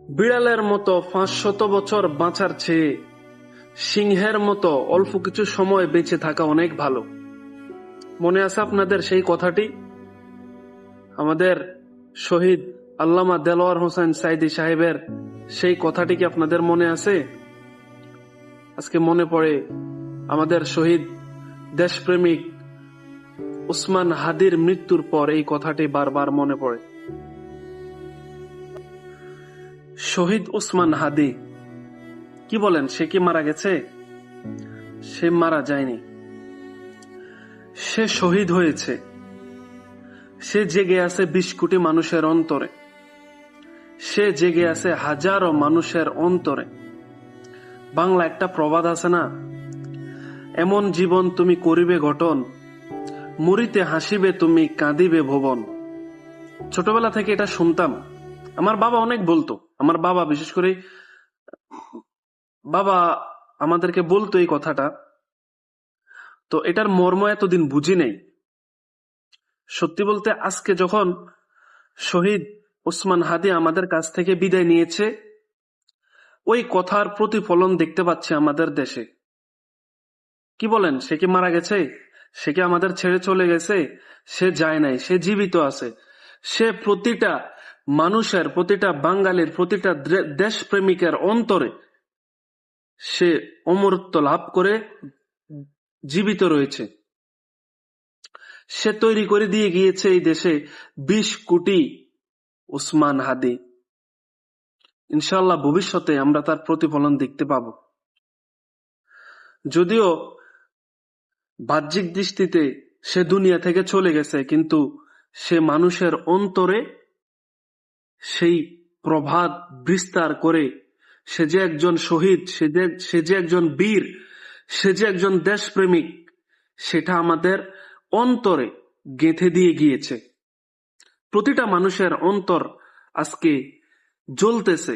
বিড়ালের মতো 500 বছর বাঁচার চেয়ে সিংহের মতো অল্প কিছু সময় বেঁচে থাকা অনেক ভালো। মনে আছে আপনাদের সেই কথাটি? আমাদের শহীদ আল্লামা দেলোয়ার হোসেন সাইদি সাহেবের সেই কথাটি কি আপনাদের মনে আছে? আজকে মনে পড়ে আমাদের শহীদ দেশপ্রেমিক উসমান হাদির মৃত্যুর পর এই কথাটি বারবার মনে পড়ে। শহীদ উসমান হাদি, কি বলেন, সে কি মারা গেছে? সে মারা যায়নি, সে শহীদ হয়েছে। সে জেগে আছে 20 কোটি মানুষের অন্তরে, সে জেগে আছে হাজারো মানুষের অন্তরে। বাংলা একটা প্রবাদ আছে না, এমন জীবন তুমি করিবে গঠন, মরিতে হাসিবে তুমি কাঁদিবে ভুবন। ছোটবেলা থেকে এটা শুনতাম, আমার বাবা অনেক বলতো। আমার বাবা, বিশেষ করে বাবা আমাদেরকে বলতো এই কথাটা। তো এটার মর্ম এতদিন বুঝি নেই। সত্যি বলতে আজকে যখন শহীদ উসমান হাদি আমাদের কাছ থেকে বিদায় নিয়েছে, ওই কথার প্রতিফলন দেখতে পাচ্ছি আমাদের দেশে। কি বলেন, সে কি মারা গেছে? সে কি আমাদের ছেড়ে চলে গেছে? সে যায় নাই, সে জীবিত আছে। সে প্রতিটা মানুষের, প্রতিটা বাঙালির, প্রতিটা দেশপ্রেমিকের অন্তরে সে অমরত্ব লাভ করে জীবিত রয়েছে। সে তৈরি করে দিয়ে গিয়েছে এই দেশে 20 কোটি উসমান হাদি। ইনশাআল্লাহ ভবিষ্যতে আমরা তার প্রতিফলন দেখতে পাব। যদিও বাহ্যিক দৃষ্টিতে সে দুনিয়া থেকে চলে গেছে, কিন্তু সে মানুষের অন্তরে সেই প্রভাত বিস্তার করে সে যে একজন শহীদ, সে যে একজন বীর, সে যে একজন দেশপ্রেমিক, সেটা আমাদের অন্তরে গেঁথে দিয়ে গিয়েছে। প্রতিটা মানুষের অন্তর আজকে জ্বলতেছে